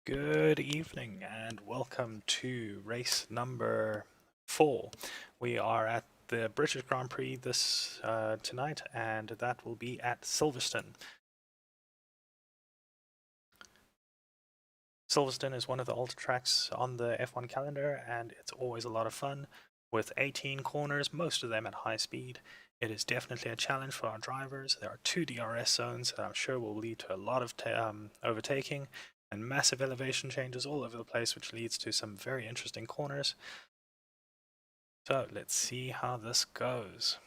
Good evening and welcome to race number 4. We are at the British Grand Prix this tonight, and that will be at Silverstone. Silverstone is one of the older tracks on the F1 calendar, and it's always a lot of fun. With 18 corners, most of them at high speed, it is definitely a challenge for our drivers. There are 2 DRS zones that I'm sure will lead to a lot of overtaking and massive elevation changes all over the place, which leads to some very interesting corners. So let's see how this goes.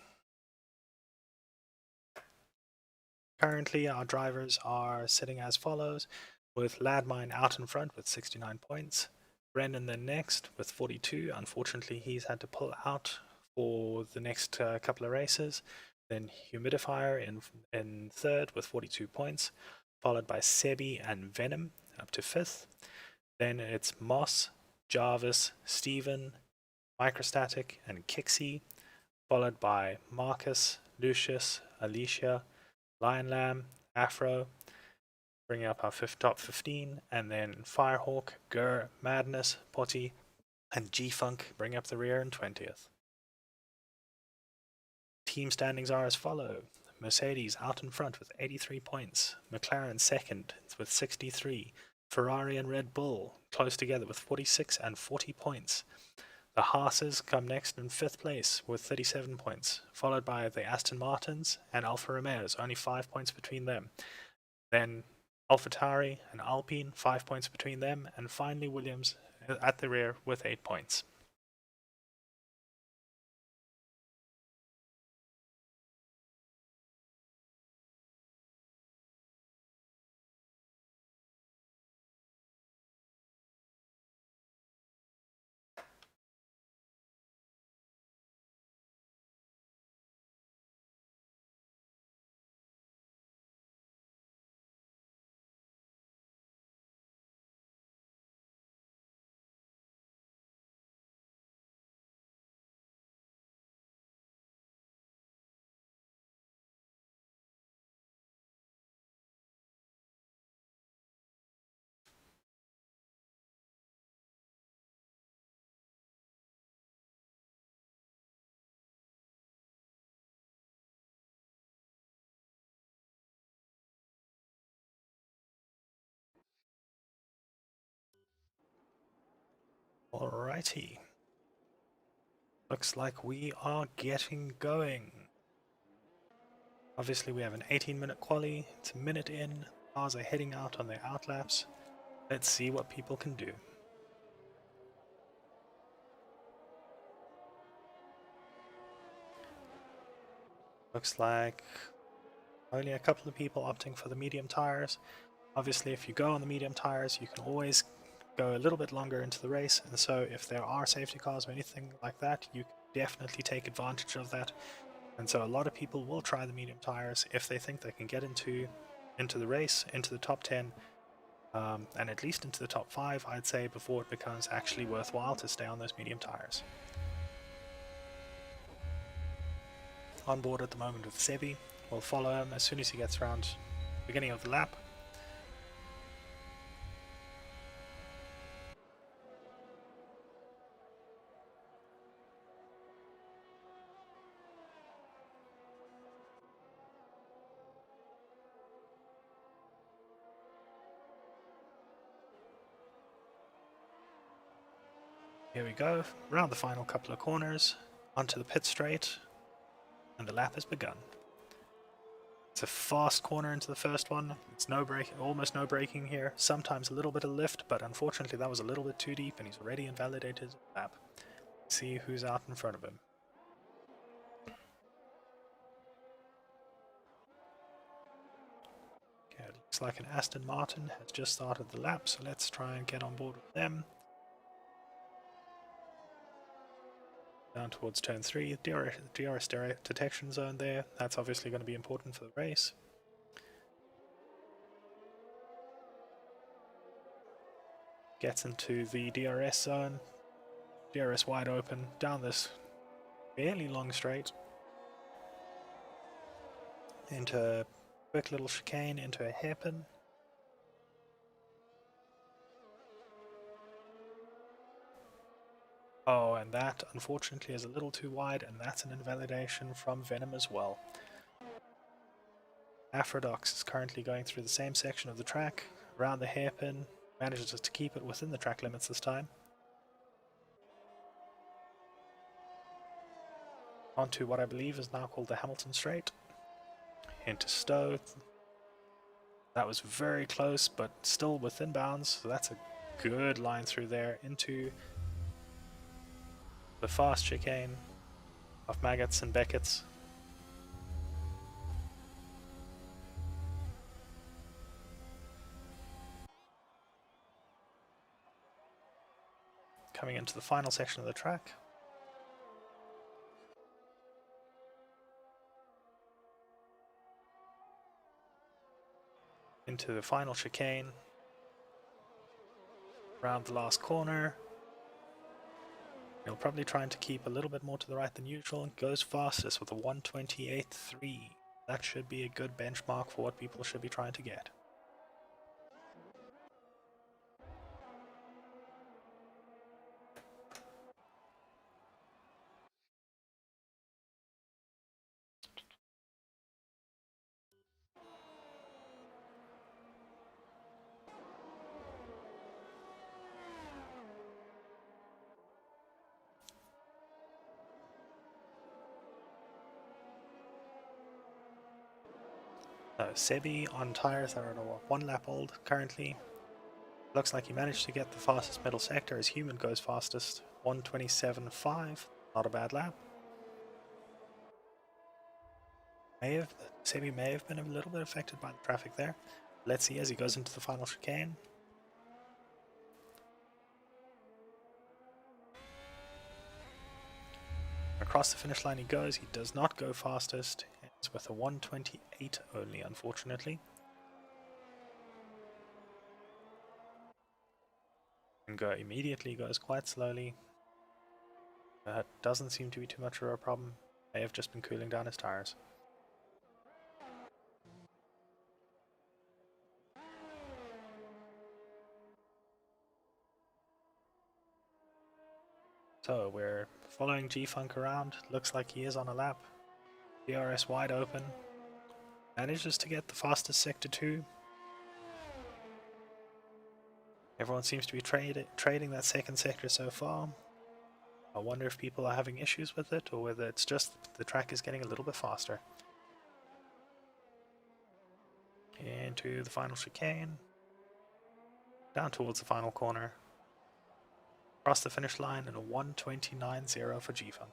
Currently, our drivers are sitting as follows, with Ladmine out in front with 69 points. Brendan then next with 42. Unfortunately, he's had to pull out for the next couple of races. Then Humidifier in third with 42 points, followed by Sebi and Venom up to fifth. Then it's Moss, Jarvis, Steven, Microstatic, and Kixie, followed by Marcus, Lucius, Alicia, Lion Lamb, Afro, bringing up our top 15, and then Firehawk, Gur, Madness, Potty, and G-Funk bring up the rear in 20th. Team standings are as follow. Mercedes out in front with 83 points, McLaren second with 63, Ferrari and Red Bull close together with 46 and 40 points. The Haas's come next in 5th place with 37 points, followed by the Aston Martins and Alfa Romeos, only 5 points between them. Then AlphaTauri and Alpine, 5 points between them, and finally Williams at the rear with 8 points. Alrighty. Looks like we are getting going. Obviously we have an 18-minute quali, it's a minute in, cars are heading out on their outlaps. Let's see what people can do. Looks like only a couple of people opting for the medium tires. Obviously, if you go on the medium tires, you can always go a little bit longer into the race, and so if there are safety cars or anything like that, you can definitely take advantage of that. And so a lot of people will try the medium tires if they think they can get into the race, into the top 10, and at least into the top 5, I'd say, before it becomes actually worthwhile to stay on those medium tires. On board at the moment with Sebi. We'll follow him as soon as he gets around the beginning of the lap. Here we go, around the final couple of corners, onto the pit straight, and the lap has begun. It's a fast corner into the first one. It's no braking, almost no braking here. Sometimes a little bit of lift, but unfortunately that was a little bit too deep and he's already invalidated his lap. Let's see who's out in front of him. Okay, it looks like an Aston Martin has just started the lap, so let's try and get on board with them. Down towards turn 3, DRS detection zone there. That's obviously going to be important for the race. Gets into the DRS zone. DRS wide open, down this fairly long straight. Into a quick little chicane, into a hairpin. Oh, and that unfortunately is a little too wide, and that's an invalidation from Venom as well. Aphrodox is currently going through the same section of the track, around the hairpin, manages to keep it within the track limits this time. Onto what I believe is now called the Hamilton Straight. Into Stowe. That was very close, but still within bounds, so that's a good line through there into the fast chicane of Maggots and Beckett's. Coming into the final section of the track. Into the final chicane. Around the last corner. He'll probably trying to keep a little bit more to the right than usual and goes fastest with a 1:28.3. That should be a good benchmark for what people should be trying to get. Sebi on tyres that are 1 lap old currently. Looks like he managed to get the fastest middle sector as Human goes fastest. 1:27.5. Not a bad lap. Sebi may have been a little bit affected by the traffic there. Let's see as he goes into the final chicane. Across the finish line he goes. He does not go fastest. Ends with a 1:28 only, unfortunately. And immediately goes quite slowly. Doesn't seem to be too much of a problem. May have just been cooling down his tires. So we're following G-Funk around. Looks like he is on a lap. DRS wide open. Manages to get the fastest sector 2. Everyone seems to be trading that second sector so far. I wonder if people are having issues with it or whether it's just the track is getting a little bit faster. Into the final chicane. Down towards the final corner. Across the finish line in a 1:29.0 for G-Funk.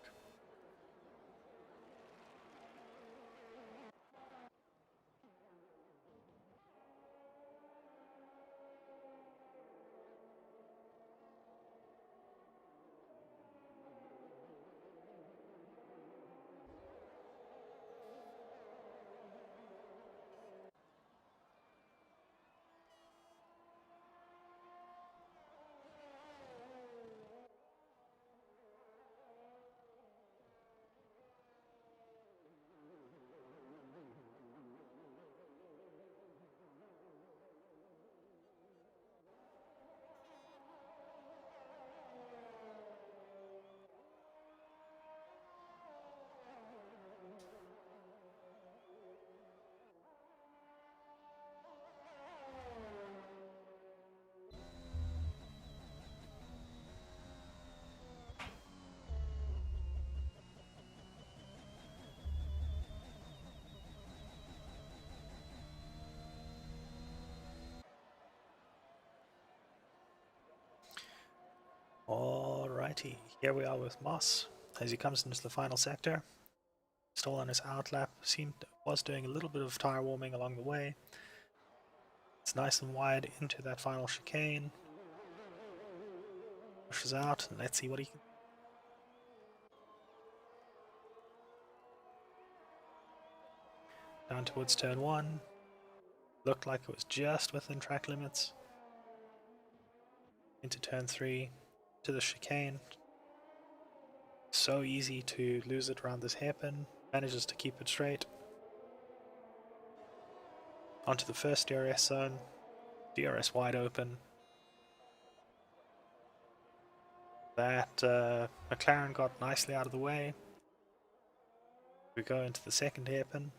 Alrighty, here we are with Moss as he comes into the final sector. Still on his outlap, was doing a little bit of tire warming along the way. It's nice and wide into that final chicane. Pushes out, and let's see what he can. Down towards turn 1. Looked like it was just within track limits. Into turn 3, to the chicane. So easy to lose it around this hairpin. Manages to keep it straight. Onto the first DRS zone. DRS wide open. That McLaren got nicely out of the way. We go into the second hairpin.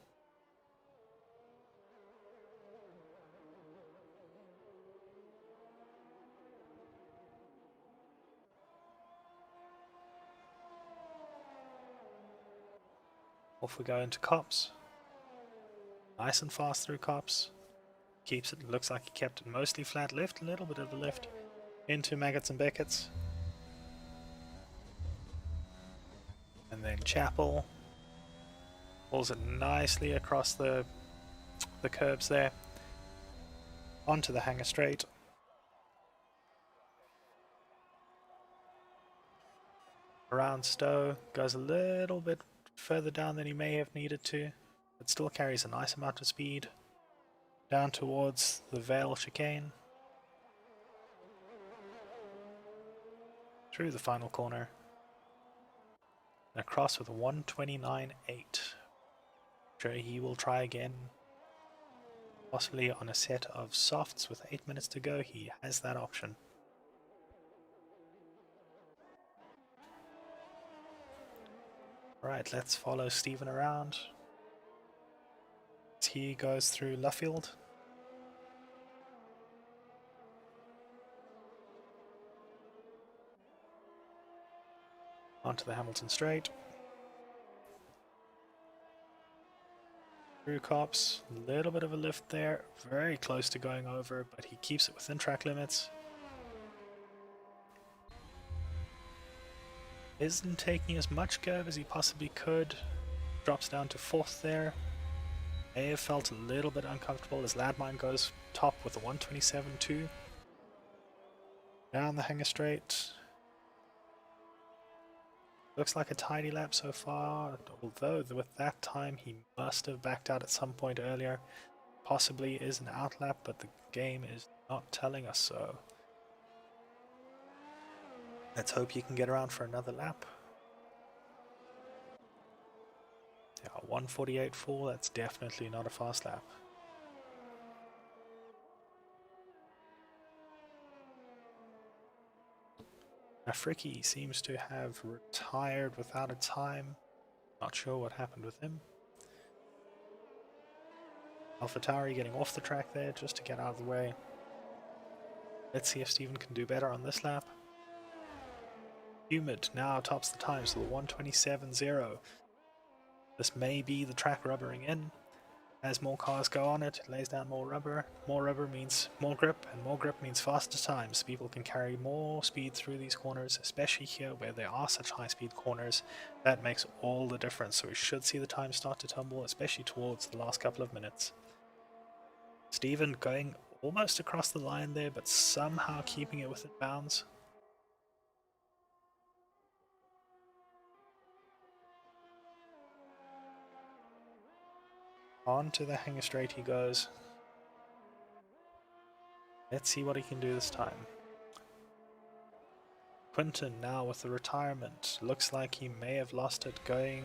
Off we go into cops. Nice and fast through cops. Keeps it, looks like he kept it mostly flat left, a little bit of a lift into Maggots and Beckett's. And then Chapel pulls it nicely across the curbs there. Onto the hanger straight. Around Stowe, goes a little bit further down than he may have needed to, but still carries a nice amount of speed. Down towards the Vale chicane. Through the final corner. And across with a 129.8. Sure, he will try again. Possibly on a set of softs with 8 minutes to go. He has that option. Right, let's follow Stephen around. As he goes through Luffield. Onto the Hamilton Straight. Through cops, a little bit of a lift there, very close to going over, but he keeps it within track limits. Isn't taking as much curve as he possibly could. Drops down to 4th there. May have felt a little bit uncomfortable as Ladmine goes top with a 127.2. Down the hanger straight. Looks like a tidy lap so far, although with that time he must have backed out at some point earlier. Possibly is an outlap, but the game is not telling us so. Let's hope you can get around for another lap. Yeah, 148.4, that's definitely not a fast lap. Afriki seems to have retired without a time. Not sure what happened with him. AlphaTauri getting off the track there just to get out of the way. Let's see if Stephen can do better on this lap. Humid now tops the time, so the 127.0. This may be the track rubbering in. As more cars go on it, it lays down more rubber. More rubber means more grip, and more grip means faster times. People can carry more speed through these corners, especially here where there are such high speed corners. That makes all the difference, so we should see the time start to tumble, especially towards the last couple of minutes. Stephen going almost across the line there, but somehow keeping it within bounds. On to the hanger straight he goes. Let's see what he can do this time. Quinton now with the retirement. Looks like he may have lost it going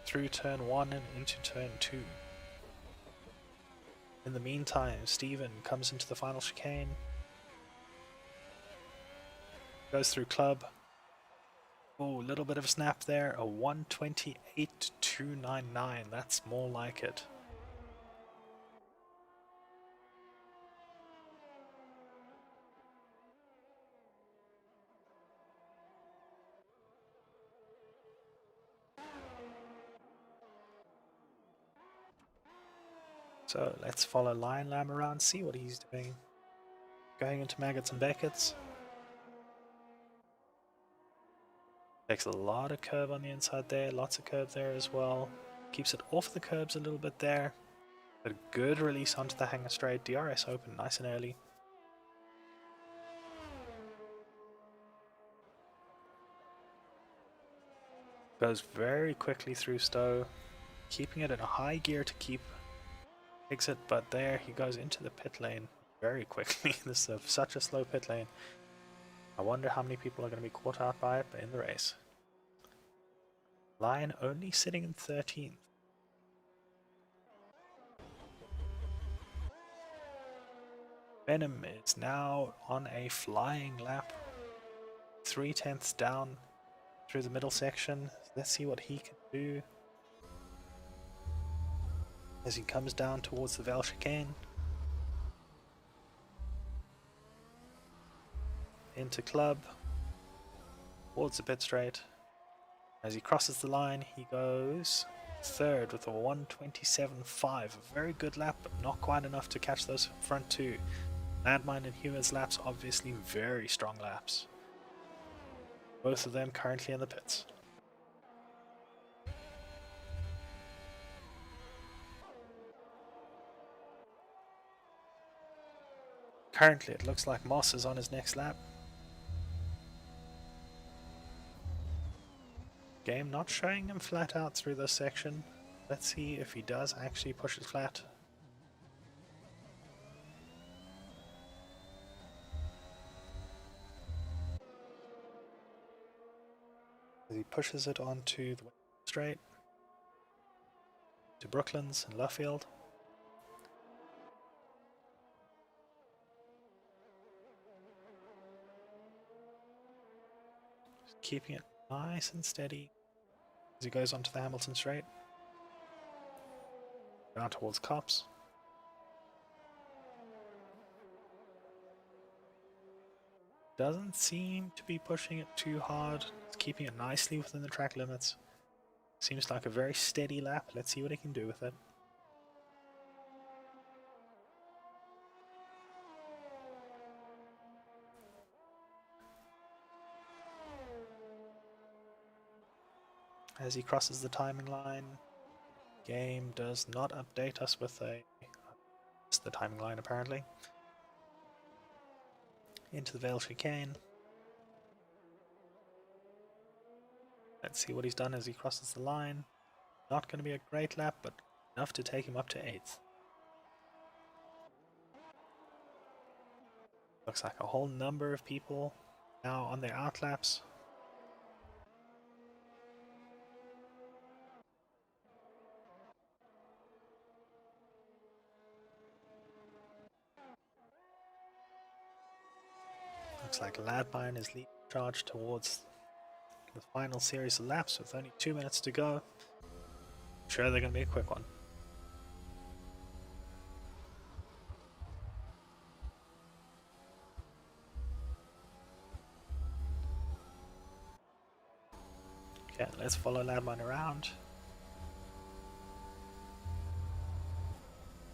through turn 1 and into turn 2. In the meantime, Stephen comes into the final chicane. Goes through club. Oh, a little bit of a snap there. A 128.299. That's more like it. So let's follow Lion Lamb around, see what he's doing. Going into Maggots and Beckett's. Takes a lot of curb on the inside there, lots of curb there as well. Keeps it off the curbs a little bit there. But a good release onto the hanger straight. DRS open nice and early. Goes very quickly through Stowe. Keeping it in a high gear to keep exit, but there he goes into the pit lane very quickly. This is such a slow pit lane. I wonder how many people are going to be caught out by it in the race. Lion only sitting in 13th. Venom is now on a flying lap. 3/10 down through the middle section. Let's see what he can do as he comes down towards the Vale chicane. Into club, towards the pit straight. As he crosses the line, he goes third with a 1:27.5. A very good lap, but not quite enough to catch those front two. Landmine and Huma's laps, obviously very strong laps. Both of them currently in the pits. Currently, it looks like Moss is on his next lap. Game not showing him flat out through this section. Let's see if he does actually push it flat. As he pushes it onto the straight to Brooklands and Luffield. Just keeping it nice and steady as he goes onto the Hamilton straight. Down towards Cops. Doesn't seem to be pushing it too hard. It's keeping it nicely within the track limits. Seems like a very steady lap. Let's see what he can do with it. As he crosses the timing line, game does not update us with the timing line apparently. Into the Vale chicane. Let's see what he's done as he crosses the line. Not going to be a great lap, but enough to take him up to 8th. Looks like a whole number of people now on their outlaps. Looks like Ladmine is leading charge towards the final series of laps with only 2 minutes to go. I'm sure they're going to be a quick one. Okay, let's follow Ladmine around.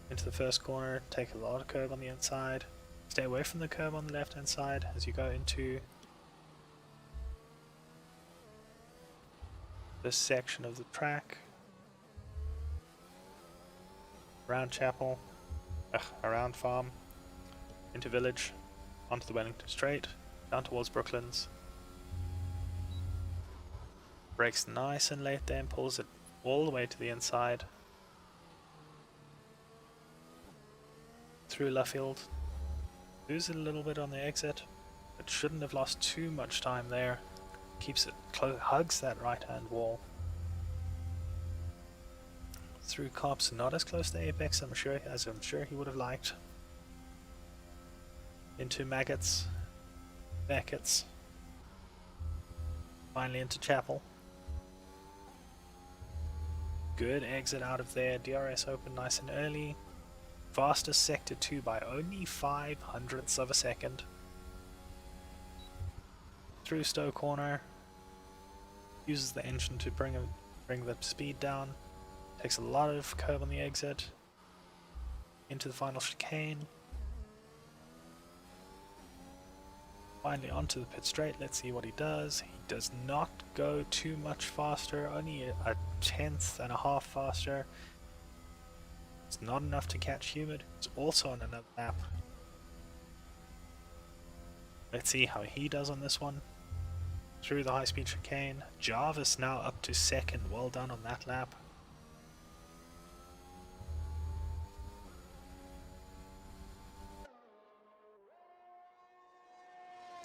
Into the first corner, take a lot of curb on the inside. Stay away from the curb on the left hand side as you go into this section of the track. Around Chapel, around Farm, into Village, onto the Wellington Straight, down towards Brooklands. Brakes nice and late then, pulls it all the way to the inside. Through Luffield. Loses a little bit on the exit, but shouldn't have lost too much time there. Keeps it hugs that right hand wall. Through Cops, not as close to Apex I'm sure he would have liked. Into Maggots, Beckett's, finally into Chapel. Good exit out of there. DRS open nice and early. Fastest sector 2 by only 0.05 of a second. Through Stowe Corner. Uses the engine to bring the speed down. Takes a lot of curb on the exit. Into the final chicane. Finally onto the pit straight. Let's see what he does. He does not go too much faster. Only a 1/10.5 faster. It's not enough to catch Humid. It's also on another lap. Let's see how he does on this one. Through the high-speed chicane. Jarvis now up to second. Well done on that lap.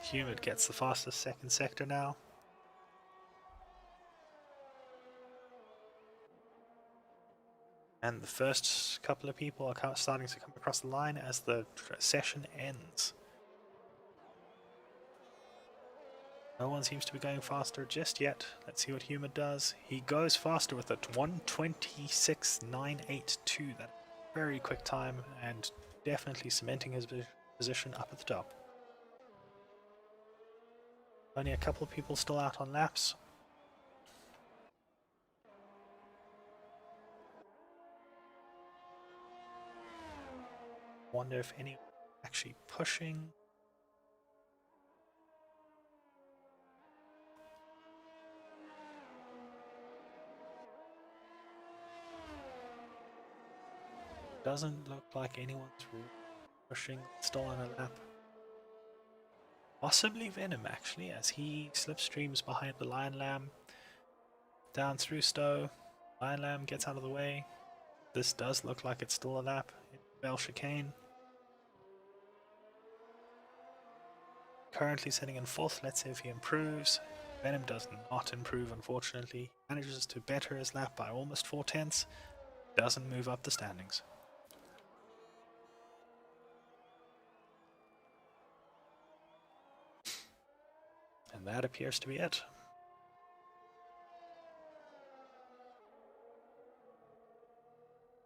Humid gets the fastest second sector now. And the first couple of people are starting to come across the line as the session ends. No one seems to be going faster just yet. Let's see what Humid does. He goes faster with it. 1:26.982. That's a very quick time and definitely cementing his position up at the top. Only a couple of people still out on laps. Wonder if anyone actually pushing. Doesn't look like anyone's pushing, still on a lap. Possibly Venom actually, as he slipstreams behind the Lion Lamb. Down through Stowe. Lion Lamb gets out of the way. This does look like it's still a lap. Bell Chicane. Currently sitting in 4th, let's see if he improves. Venom does not improve, unfortunately. Manages to better his lap by almost 4/10. Doesn't move up the standings. And that appears to be it.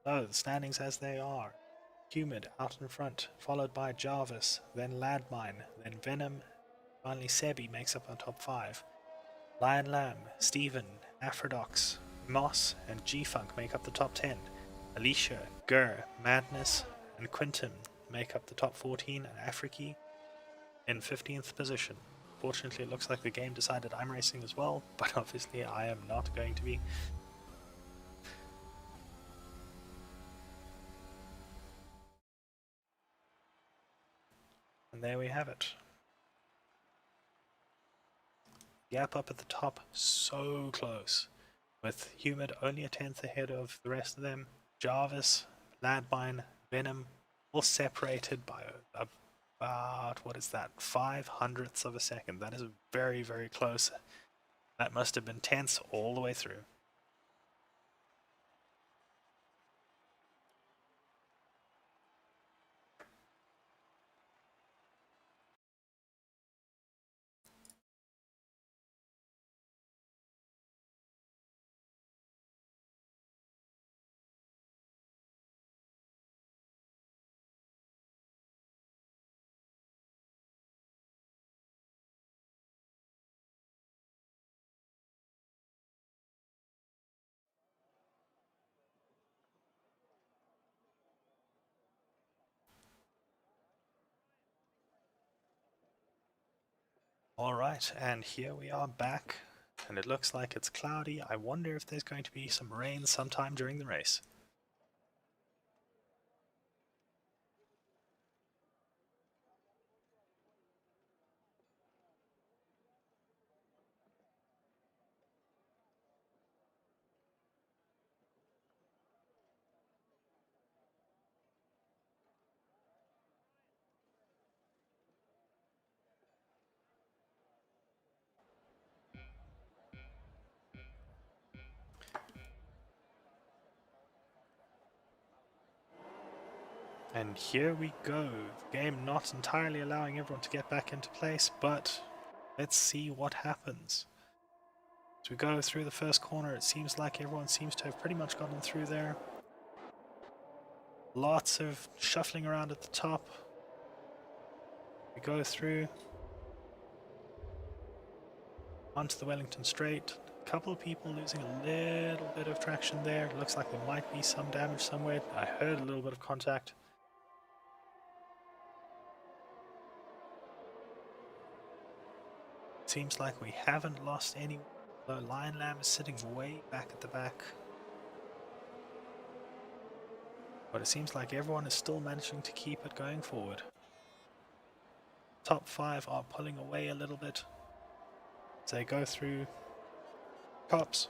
So, the standings as they are. Humid out in front, followed by Jarvis, then Landmine, then Venom. Finally Sebi makes up the top 5. Lion Lamb, Steven, Aphrodox, Moss, and G-Funk make up the top 10. Alicia, Gur, Madness, and Quinton make up the top 14, and Afriki in 15th position. Fortunately, it looks like the game decided I'm racing as well, but obviously I am not going to be. And there we have it. Gap up at the top, so close. With Humid only a 10th ahead of the rest of them. Jarvis, Landmine, Venom, all separated by about, what is that, 5/100ths of a second. That is very, very close. That must have been tense all the way through. Alright, and here we are back, and it looks like it's cloudy. I wonder if there's going to be some rain sometime during the race. And here we go. The game not entirely allowing everyone to get back into place, but let's see what happens. As we go through the first corner, it seems like everyone seems to have pretty much gotten through there. Lots of shuffling around at the top. We go through onto the Wellington Straight. A couple of people losing a little bit of traction there. It looks like there might be some damage somewhere. I heard a little bit of contact. Seems like we haven't lost anyone. The Lion Lamb is sitting way back at the back. But it seems like everyone is still managing to keep it going forward. Top 5 are pulling away a little bit as they go through Cops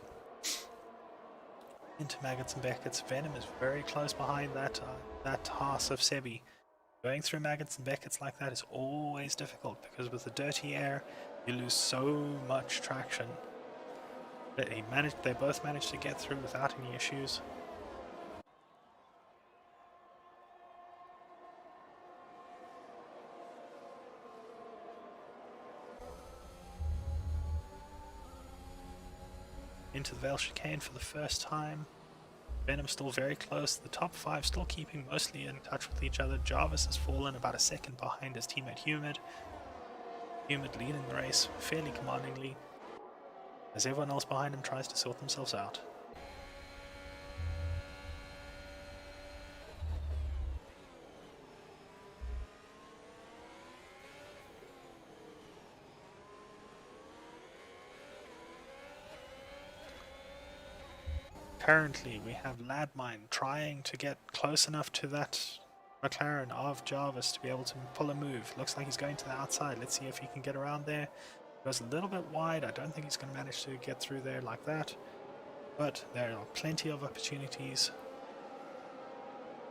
into Maggots and Beckett's. Venom is very close behind that Haas of Sebi. Going through Maggots and Beckett's like that is always difficult because with the dirty air you lose so much traction. They both managed to get through without any issues. into the Vale Chicane for the first time. Venom still very close. The top 5 still keeping mostly in touch with each other. Jarvis has fallen about a second behind his teammate Humid. Humid leading the race fairly commandingly, as everyone else behind him tries to sort themselves out. Currently, we have Ladmine trying to get close enough to that McLaren of Jarvis to be able to pull a move. Looks like he's going to the outside. Let's see if he can get around there. Goes a little bit wide. I don't think he's going to manage to get through there like that. But there are plenty of opportunities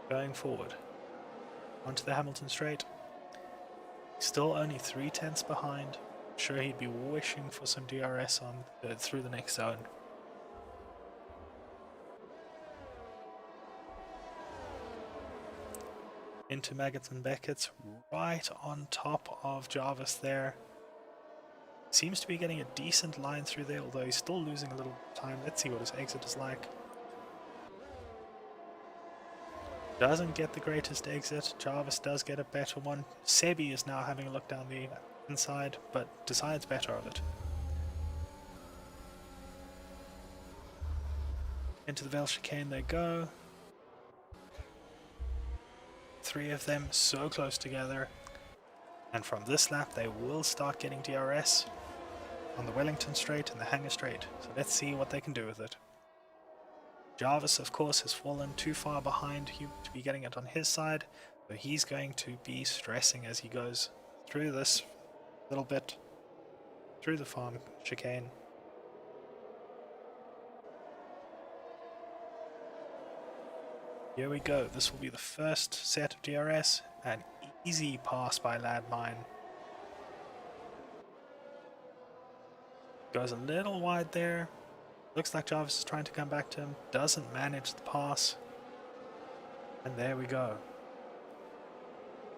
going forward. Onto the Hamilton Straight. Still only 3/10 behind. Sure, he'd be wishing for some DRS on through the next zone. Into Maggots and Beckett's, right on top of Jarvis there. Seems to be getting a decent line through there, although he's still losing a little time. Let's see what his exit is like. Doesn't get the greatest exit. Jarvis does get a better one. Sebi is now having a look down the inside, but decides better of it. Into the Vale Chicane they go. 3 of them so close together, and from this lap they will start getting DRS on the Wellington Straight and the Hangar Straight, so let's see what they can do with it. Jarvis of course has fallen too far behind Hugh to be getting it on his side, so he's going to be stressing as he goes through this little bit, through the farm chicane. Here we go, this will be the first set of DRS, an easy pass by Ladmine. Goes a little wide there, looks like Jarvis is trying to come back to him, doesn't manage the pass, and there we go.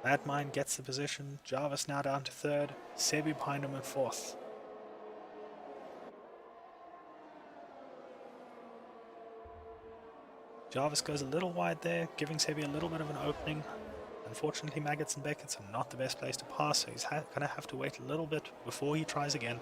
Ladmine gets the position, Jarvis now down to 3rd, Sebi behind him in 4th. Jarvis goes a little wide there, giving Sebi a little bit of an opening. Unfortunately, Maggots and Beckett's are not the best place to pass, so he's going to have to wait a little bit before he tries again.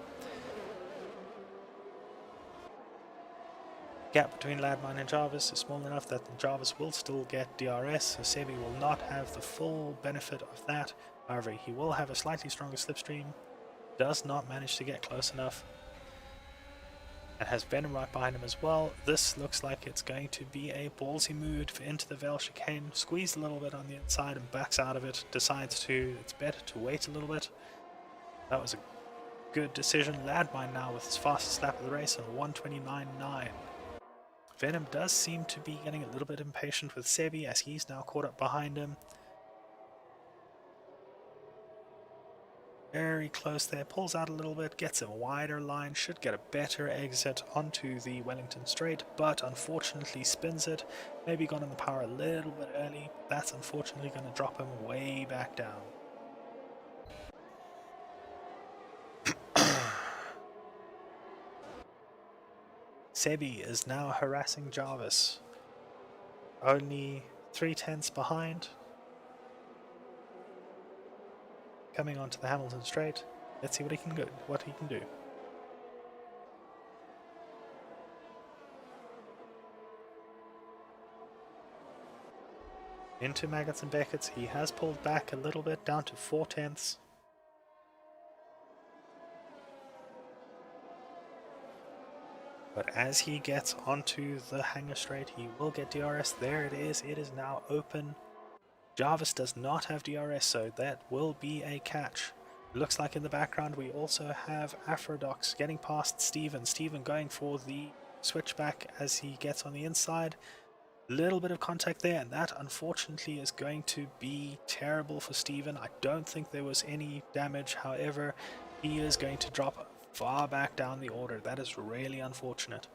Gap between Ladmine and Jarvis is small enough that Jarvis will still get DRS, so Sebi will not have the full benefit of that. However, he will have a slightly stronger slipstream, does not manage to get close enough, and has Venom right behind him as well. This looks like it's going to be a ballsy move into the Vale Chicane, squeezed a little bit on the inside and backs out of it, decides it's better to wait a little bit. That was a good decision. Ladmine now with his fastest lap of the race on 1:29.9. Venom does seem to be getting a little bit impatient with Sebi as he's now caught up behind him. Very close there, pulls out a little bit, gets a wider line, should get a better exit onto the Wellington Straight, but unfortunately spins it. Maybe got in the power a little bit early. That's unfortunately going to drop him way back down. Sebi is now harassing Jarvis. Only 3/10 behind. Coming onto the Hamilton Straight. Let's see what he can do. Into Maggots and Beckett's, he has pulled back a little bit down to 4/10. But as he gets onto the Hangar Straight, he will get DRS. There it is now open. Jarvis does not have DRS, so that will be a catch. Looks like in the background we also have Aphrodox getting past Steven. Steven going for the switchback as he gets on the inside. Little bit of contact there, and that unfortunately is going to be terrible for Steven. I don't think there was any damage, however, he is going to drop far back down the order. That is really unfortunate.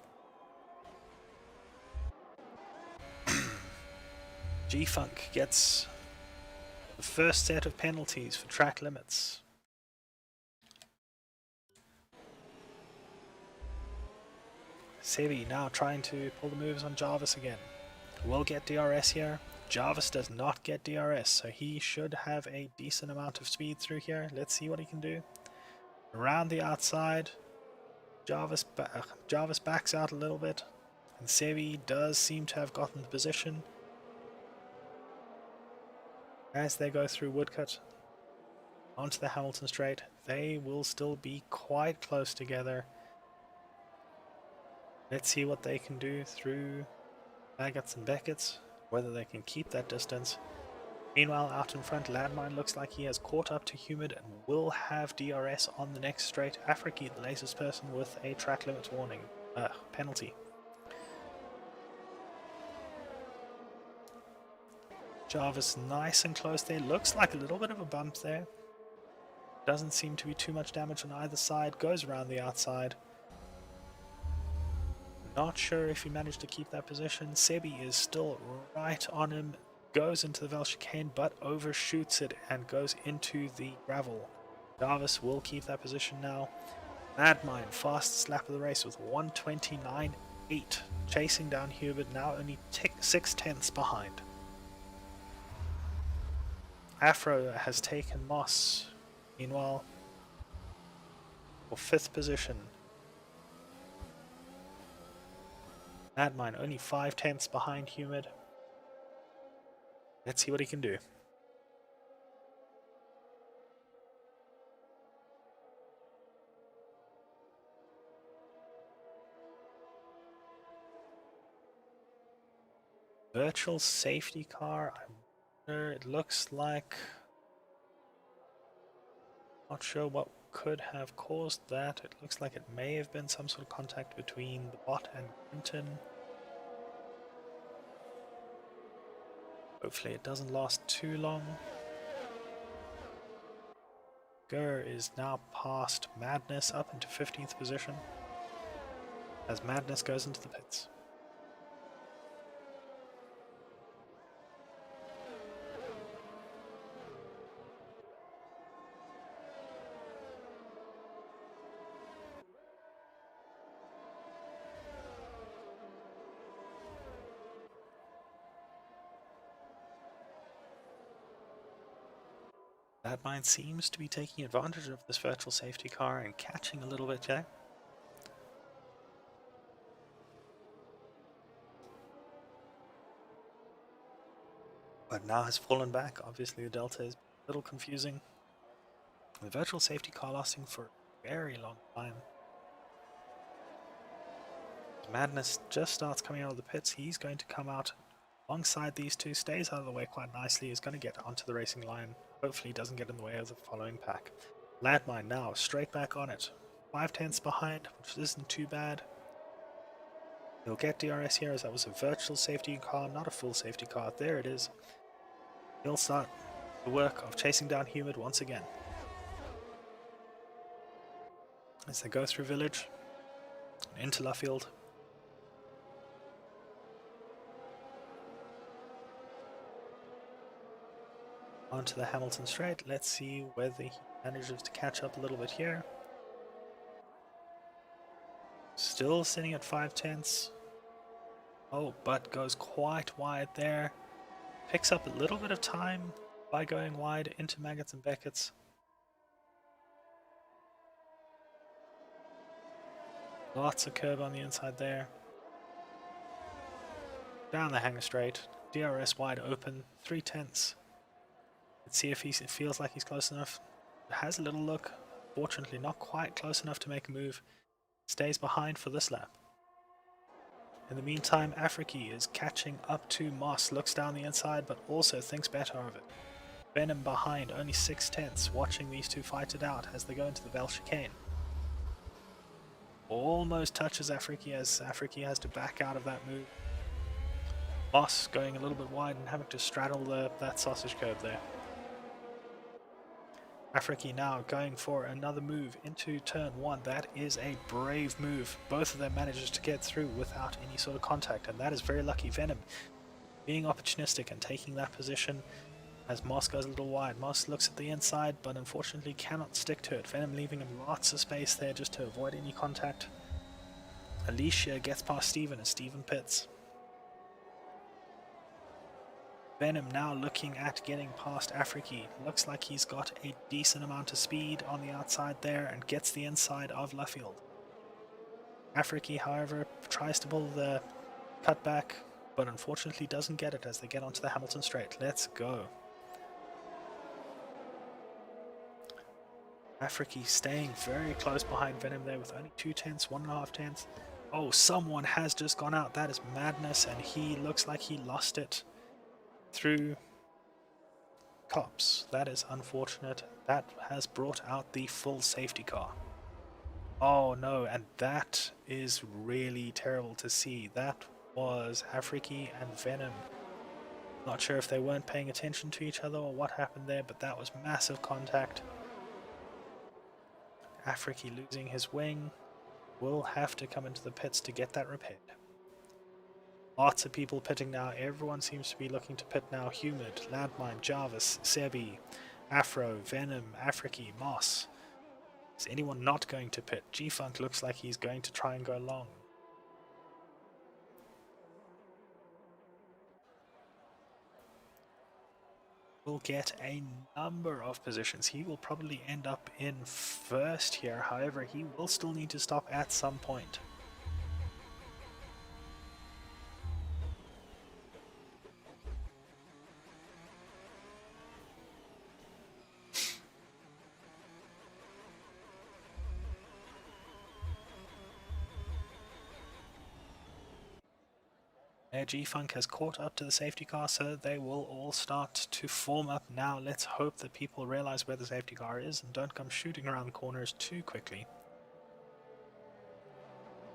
G-Funk gets the first set of penalties for track limits. Sebi now trying to pull the moves on Jarvis again. Will get DRS here. Jarvis does not get DRS, so he should have a decent amount of speed through here. Let's see what he can do. Around the outside, Jarvis backs out a little bit, and Sebi does seem to have gotten the position. As they go through Woodcut onto the Hamilton Straight, they will still be quite close together. Let's see what they can do through Baggots and Beckett's, whether they can keep that distance. Meanwhile, out in front, Landmine looks like he has caught up to Humid and will have DRS on the next straight. Afriki, the latest person, with a track limits warning, penalty. Jarvis nice and close there. Looks like a little bit of a bump there. Doesn't seem to be too much damage on either side. Goes around the outside. Not sure if he managed to keep that position. Sebi is still right on him. Goes into the Vel chicane but overshoots it and goes into the gravel. Jarvis will keep that position now. Madmine, fastest lap of the race with 1:29.8. Chasing down Hubert, now only 6/10 behind. Afro has taken Moss, meanwhile, for 5th position. Madmine only 5/10 behind Humid. Let's see what he can do. Virtual safety car, I wonder, it looks like... Not sure what could have caused that. It looks like it may have been some sort of contact between the bot and Quinton. Hopefully it doesn't last too long. Gurr is now past Madness up into 15th position as Madness goes into the pits. That mine seems to be taking advantage of this virtual safety car and catching a little bit there. But now has fallen back. Obviously the delta is a little confusing. The virtual safety car lasting for a very long time. Madness just starts coming out of the pits. He's going to come out alongside these two, stays out of the way quite nicely, is going to get onto the racing line. Hopefully he doesn't get in the way of the following pack. Landmine now straight back on it. 5/10 behind, which isn't too bad. He'll get DRS here as that was a virtual safety car, not a full safety car. There it is. He'll start the work of chasing down Humid once again. As they go through Village, into Luffield. Onto the Hamilton Straight. Let's see whether he manages to catch up a little bit here. Still sitting at 5/10. Oh, but goes quite wide there. Picks up a little bit of time by going wide into Maggots and Beckett's. Lots of curb on the inside there. Down the Hanger Straight. DRS wide open. 3/10. Let's see if he feels like he's close enough. Has a little look. Fortunately not quite close enough to make a move. Stays behind for this lap. In the meantime, Afriki is catching up to Moss. Looks down the inside but also thinks better of it. Venom behind, only 6/10, watching these two fight it out as they go into the Vel chicane. Almost touches Afriki as Afriki has to back out of that move. Moss going a little bit wide and having to straddle that sausage curb there. Afriki now going for another move into turn 1. That is a brave move. Both of them manages to get through without any sort of contact, and that is very lucky. Venom being opportunistic and taking that position as Moss goes a little wide. Moss looks at the inside but unfortunately cannot stick to it. Venom leaving him lots of space there just to avoid any contact. Alicia gets past Steven as Steven pits. Venom now looking at getting past Afriki. Looks like he's got a decent amount of speed on the outside there and gets the inside of Luffield. Afriki, however, tries to pull the cutback, but unfortunately doesn't get it as they get onto the Hamilton straight. Let's go. Afriki staying very close behind Venom there with only 2 tenths, 1.5 tenths. Oh, someone has just gone out. That is madness, and he looks like he lost it through cops. That is unfortunate. That has brought out the full safety car. Oh no, and that is really terrible to see. That was Afriki and Venom. Not sure if they weren't paying attention to each other or what happened there, but that was massive contact. Afriki losing his wing will have to come into the pits to get that repaired. Lots of people pitting now. Everyone seems to be looking to pit now. Humid, Landmine, Jarvis, Sebi, Afro, Venom, Afriki, Moss. Is anyone not going to pit? G-Funk looks like he's going to try and go long. Will get a number of positions. He will probably end up in first here. However, he will still need to stop at some point. G-Funk has caught up to the safety car, so they will all start to form up now. Let's hope that people realize where the safety car is and don't come shooting around the corners too quickly.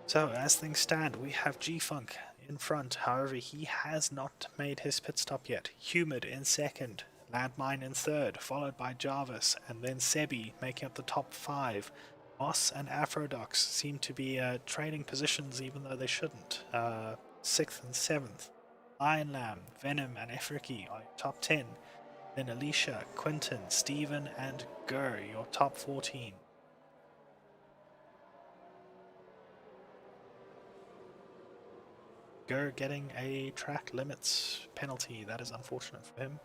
So as things stand, we have G-Funk in front. However, he has not made his pit stop yet. Humid in second, Landmine in third, followed by Jarvis, and then Sebi making up the top 5. Moss and Afrodox seem to be trading positions even though they shouldn't. 6th and 7th. Lion Lamb, Venom and Afriki are your top 10. Then Alicia, Quinton, Steven and Gur, your top 14. Gur getting a track limits penalty. That is unfortunate for him.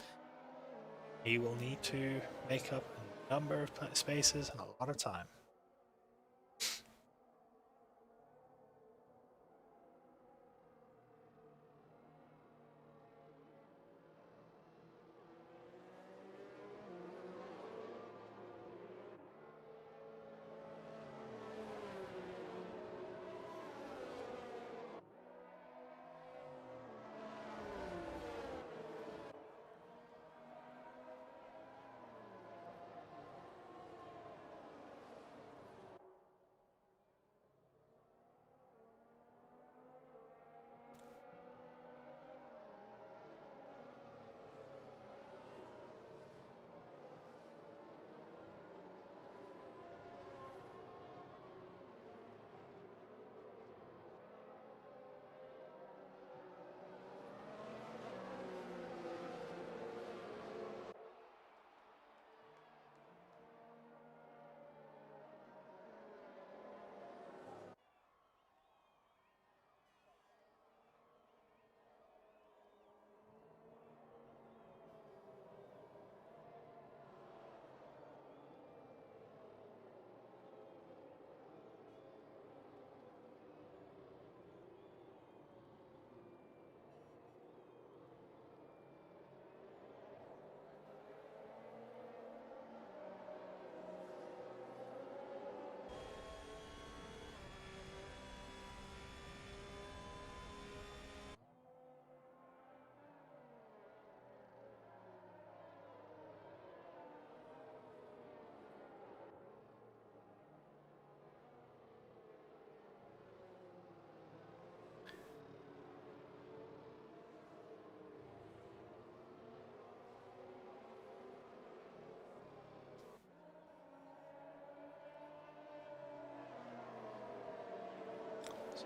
He will need to make up a number of spaces and a lot of time.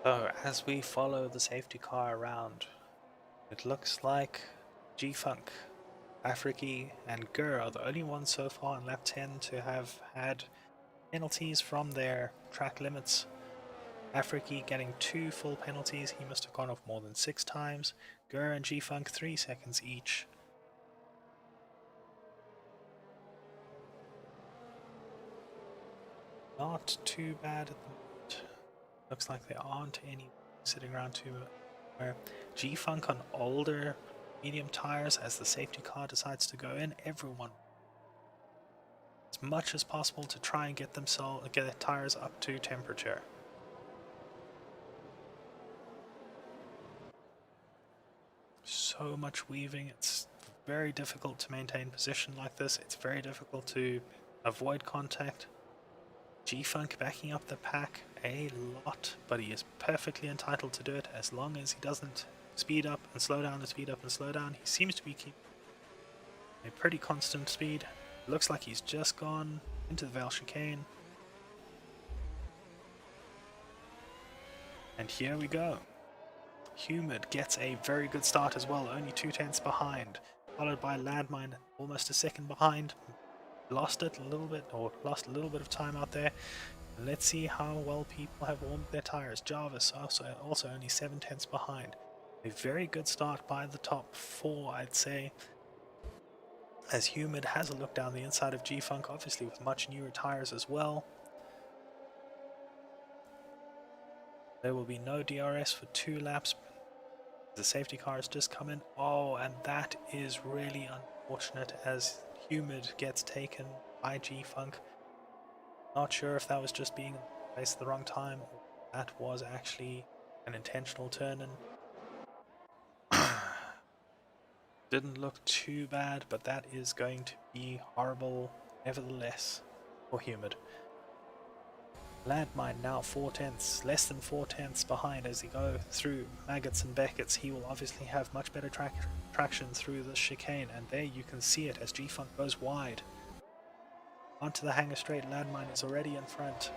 So as we follow the safety car around, it looks like G-Funk, Afriki and Gur are the only ones so far in lap 10 to have had penalties from their track limits. Afriki getting 2 full penalties, he must have gone off more than 6 times. Gur and G-Funk 3 seconds each. Not too bad at the moment. Looks like there aren't any sitting around too much. G-Funk on older medium tires as the safety car decides to go in. Everyone as much as possible to try and get their tires up to temperature. So much weaving, it's very difficult to maintain position like this. It's very difficult to avoid contact. G-Funk backing up the pack a lot, but he is perfectly entitled to do it as long as he doesn't speed up and slow down and speed up and slow down. He seems to be keeping a pretty constant speed. Looks like he's just gone into the Vale chicane. And here we go. Humid gets a very good start as well, only 2/10 behind, followed by Landmine almost a second behind. Lost a little bit of time out there. Let's see how well people have warmed their tires. Jarvis also only 7/10 behind. A very good start by the top 4, I'd say, as Humid has a look down the inside of G-Funk, obviously with much newer tires as well. There will be no DRS for 2 laps. The safety car has just come in. Oh, and that is really unfortunate as Humid gets taken by G-Funk. Not sure if that was just being in the place at the wrong time or that was actually an intentional turn-in. Didn't look too bad, but that is going to be horrible nevertheless for Humid. Landmine now 4/10, less than 4/10 behind as he go through Maggots and Beckett's. He will obviously have much better traction through the chicane, and there you can see it as G-Funk goes wide. Onto the hanger straight, Landmine is already in front.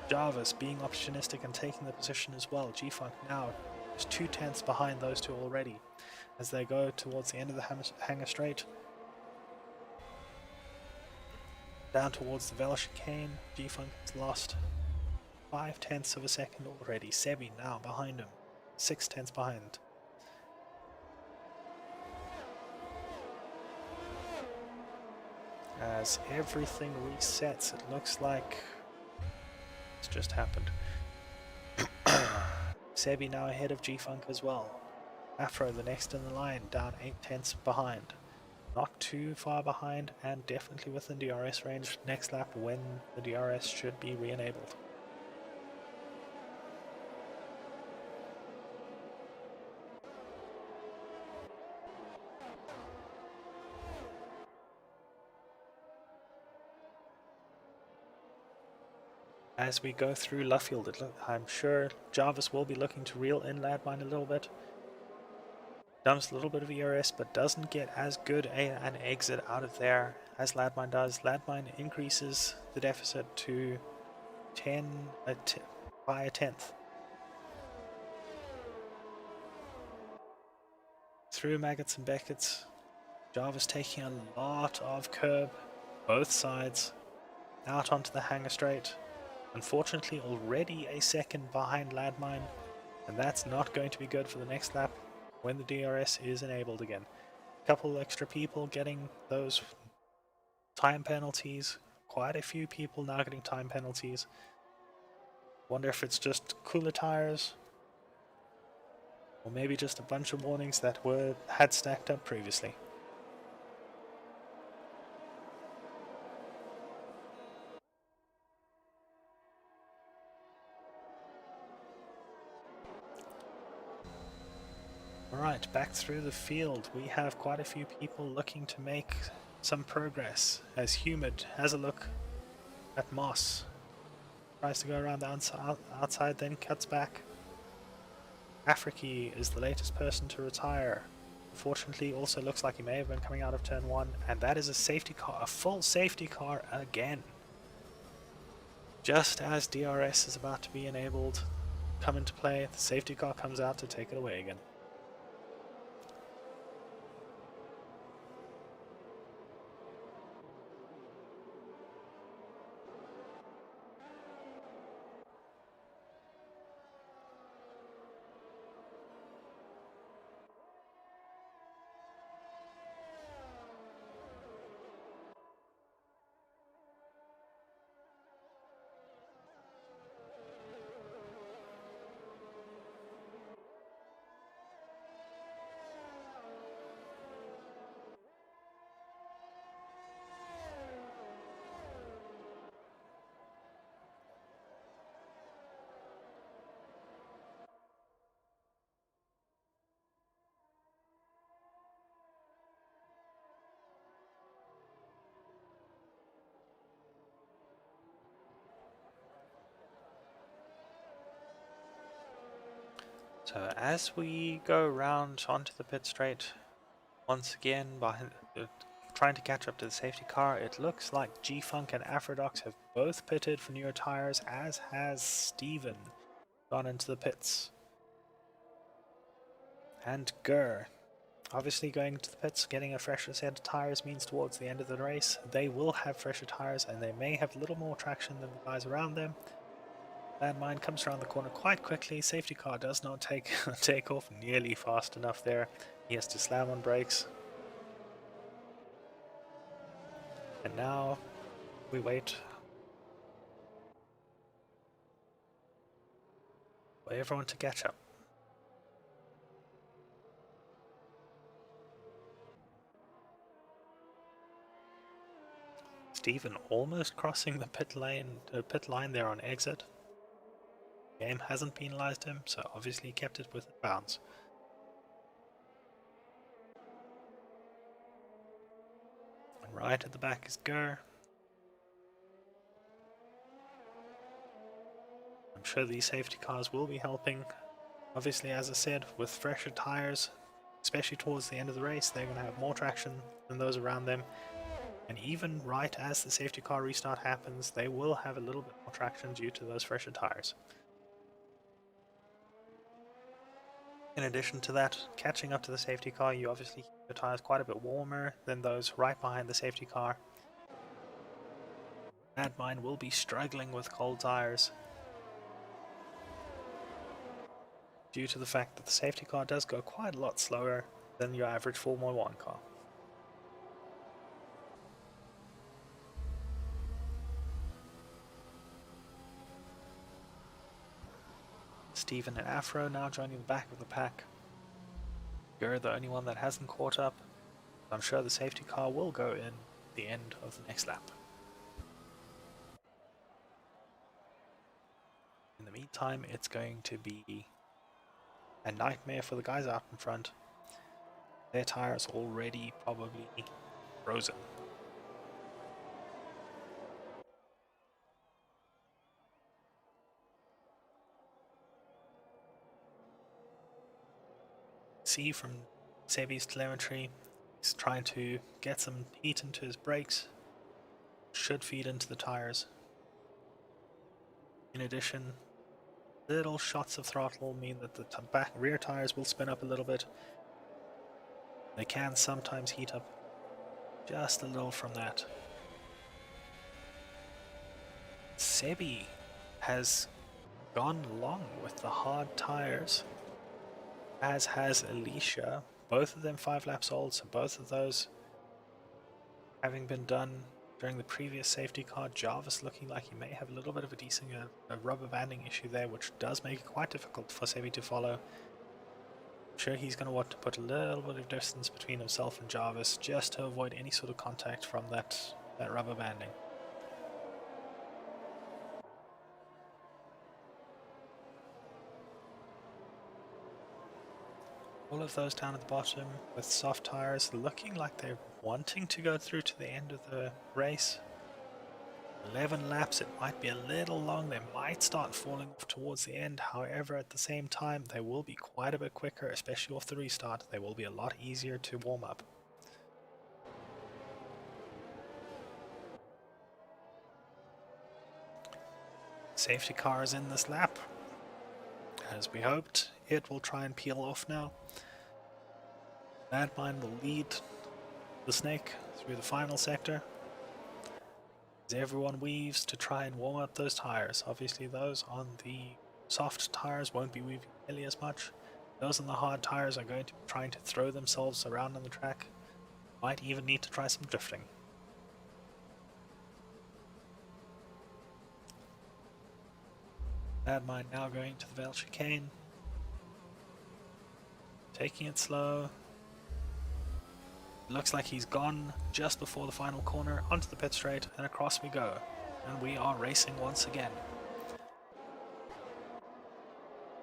Jarvis being opportunistic and taking the position as well. G-Funk now is 2/10 behind those two already as they go towards the end of the hanger straight. Down towards the Vale chicane, G-Funk has lost 5/10 of a second already. Sebi now behind him, 6/10 behind. As everything resets, it looks like it's just happened. Sebi now ahead of G-Funk as well. Afro the next in the line, down 8/10 behind. Not too far behind and definitely within DRS range next lap when the DRS should be re-enabled. As we go through Luffield, I'm sure Jarvis will be looking to reel in Landmine a little bit. Dumps a little bit of ERS, but doesn't get as good an exit out of there as Landmine does. Landmine increases the deficit to 10 by a 10th. Through Maggots and Beckett's, Jarvis taking a lot of curb, both sides, out onto the hanger straight. Unfortunately, already a second behind Landmine, and that's not going to be good for the next lap when the DRS is enabled again. A couple extra people getting those time penalties, quite a few people now getting time penalties. Wonder if it's just cooler tires, or maybe just a bunch of warnings that had stacked up previously. Alright, back through the field, we have quite a few people looking to make some progress as Humid has a look at Moss. Tries to go around the outside, then cuts back. Afriki is the latest person to retire. Unfortunately, also looks like he may have been coming out of turn 1, and that is a safety car, a full safety car again. Just as DRS is about to be enabled, come into play, the safety car comes out to take it away again. So as we go around onto the pit straight, once again trying to catch up to the safety car, it looks like G-Funk and Afrodox have both pitted for newer tires, as has Steven gone into the pits. And Gurr, obviously going to the pits, getting a fresher set of tires means towards the end of the race they will have fresher tires and they may have a little more traction than the guys around them. Landmine comes around the corner quite quickly. Safety car does not take off nearly fast enough there. He has to slam on brakes. And now we wait for everyone to catch up. Steven almost crossing the pit line there on exit. Game hasn't penalized him, so obviously he kept it within bounds. And right at the back is Gurr. I'm sure these safety cars will be helping. Obviously, as I said, with fresher tires, especially towards the end of the race, they're going to have more traction than those around them. And even right as the safety car restart happens, they will have a little bit more traction due to those fresher tires. In addition to that, catching up to the safety car, you obviously keep your tires quite a bit warmer than those right behind the safety car. Madmine will be struggling with cold tires due to the fact that the safety car does go quite a lot slower than your average Formula 1 car. Steven and Afro now joining the back of the pack. You're the only one that hasn't caught up. I'm sure the safety car will go in the end of the next lap. In the meantime, it's going to be a nightmare for the guys out in front. Their tires already probably frozen. See from Sebi's telemetry, he's trying to get some heat into his brakes. Should feed into the tires. In addition, little shots of throttle mean that the rear tires will spin up a little bit. They can sometimes heat up just a little from that. Sebi has gone long with the hard tires, as has Alicia. Both of them 5 laps old, so both of those having been done during the previous safety car. Jarvis looking like he may have a little bit of a rubber banding issue there, which does make it quite difficult for Sebi to follow. I'm sure he's going to want to put a little bit of distance between himself and Jarvis just to avoid any sort of contact from that rubber banding. All of those down at the bottom with soft tires looking like they're wanting to go through to the end of the race. 11 laps, it might be a little long, they might start falling off towards the end. However, at the same time, they will be quite a bit quicker, especially off the restart. They will be a lot easier to warm up. Safety car is in this lap. As we hoped, it will try and peel off now. Landmine will lead the snake through the final sector as everyone weaves to try and warm up those tires. Obviously those on the soft tires won't be weaving nearly as much. Those on the hard tires are going to be trying to throw themselves around on the track. Might even need to try some drifting. Landmine now going to the Vale chicane. Taking it slow. Looks like he's gone just before the final corner onto the pit straight, and across we go. And we are racing once again.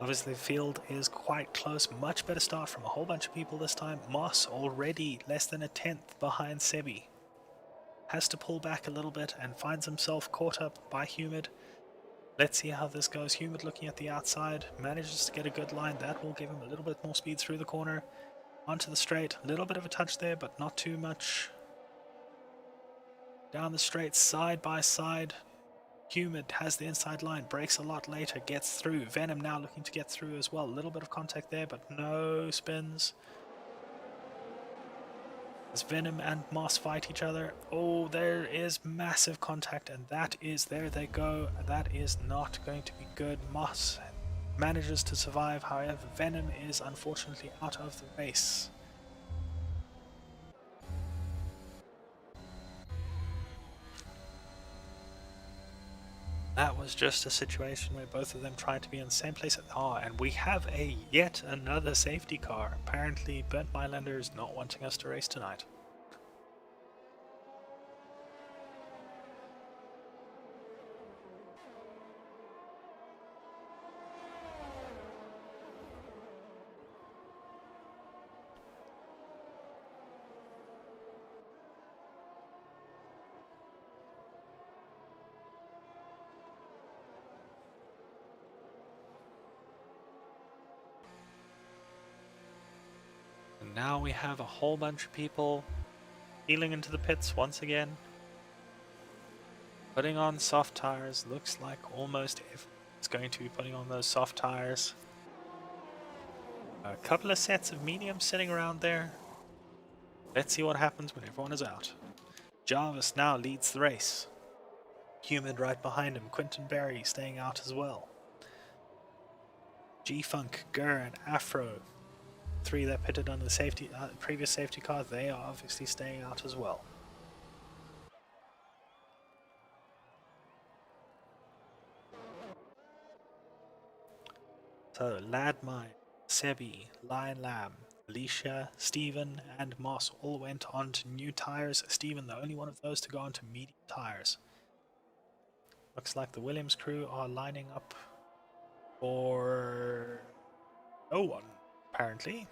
Obviously the field is quite close, much better start from a whole bunch of people this time. Moss already less than a 10th behind Sebi. Has to pull back a little bit and finds himself caught up by Humid. Let's see how this goes. Humid looking at the outside, manages to get a good line. That will give him a little bit more speed through the corner. Onto the straight, a little bit of a touch there, but not too much. Down the straight, side by side. Humid has the inside line, breaks a lot later, gets through. Venom now looking to get through as well. A little bit of contact there, but no spins. As Venom and Moss fight each other. Oh, there is massive contact, and that is, there they go. That is not going to be good. Moss manages to survive, however, Venom is unfortunately out of the race. That was just a situation where both of them tried to be in the same place. And we have yet another safety car. Apparently, Bernd Mailander is not wanting us to race tonight. And now we have a whole bunch of people peeling into the pits once again. Putting on soft tires. Looks like almost everyone's going to be putting on those soft tires. A couple of sets of mediums sitting around there. Let's see what happens when everyone is out. Jarvis now leads the race. Humid right behind him. Quentin Berry staying out as well. G-Funk, Gur, and Afro. Three that pitted on the previous safety car, they are obviously staying out as well. So, Ladmine, Sebi, Lion Lamb, Alicia, Steven, and Moss all went on to new tires. Steven, the only one of those to go on to medium tires. Looks like the Williams crew are lining up for no one, apparently.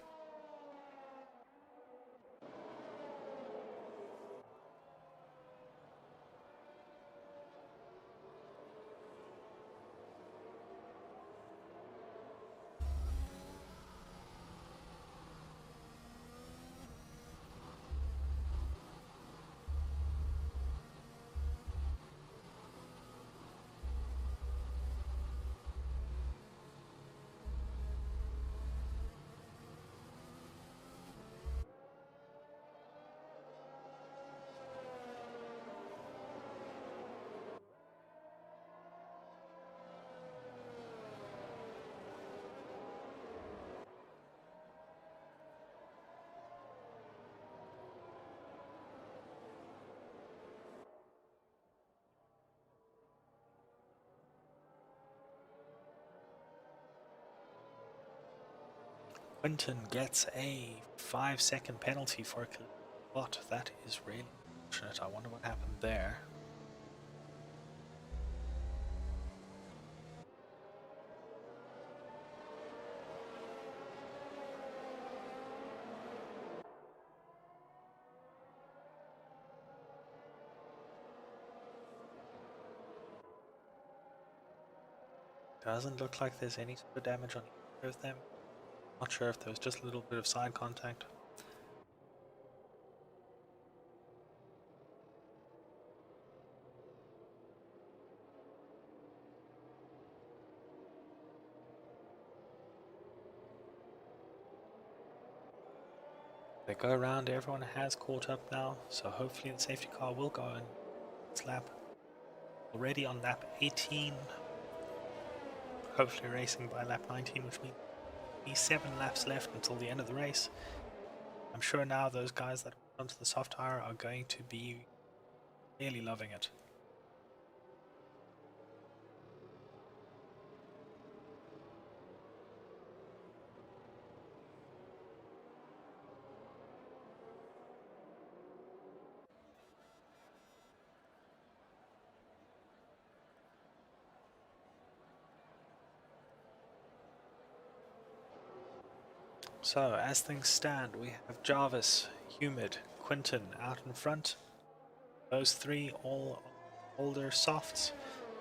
Quinton gets a 5-second penalty for a spot. That is really unfortunate. I wonder what happened there. Doesn't look like there's any sort of damage on either of them. Not sure if there was just a little bit of side contact. They go around, everyone has caught up now, so hopefully the safety car will go in this lap. Already on lap 18, hopefully racing by lap 19, which means 7 laps left until the end of the race. I'm sure now those guys that went onto the soft tire are going to be really loving it. So, as things stand, we have Jarvis, Humid, Quinton out in front. Those three all older softs.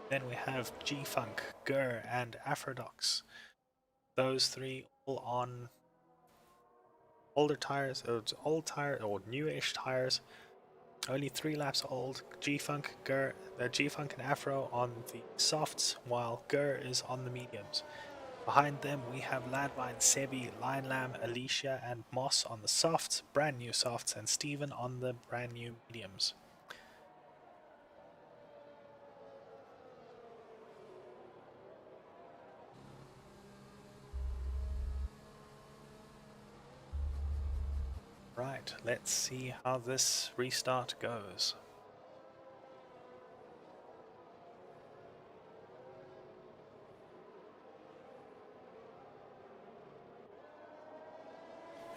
Then we have G-Funk, Gur, and Afrodox. Those three all on older tires, old tire or newish tires. Only 3 laps old. G-Funk, Gur, G-Funk and Afro on the softs, while Gur is on the mediums. Behind them we have Ladvine, Sebi, Lion Lamb, Alicia, and Moss on the softs, brand new softs, and Steven on the brand new mediums. Right, let's see how this restart goes.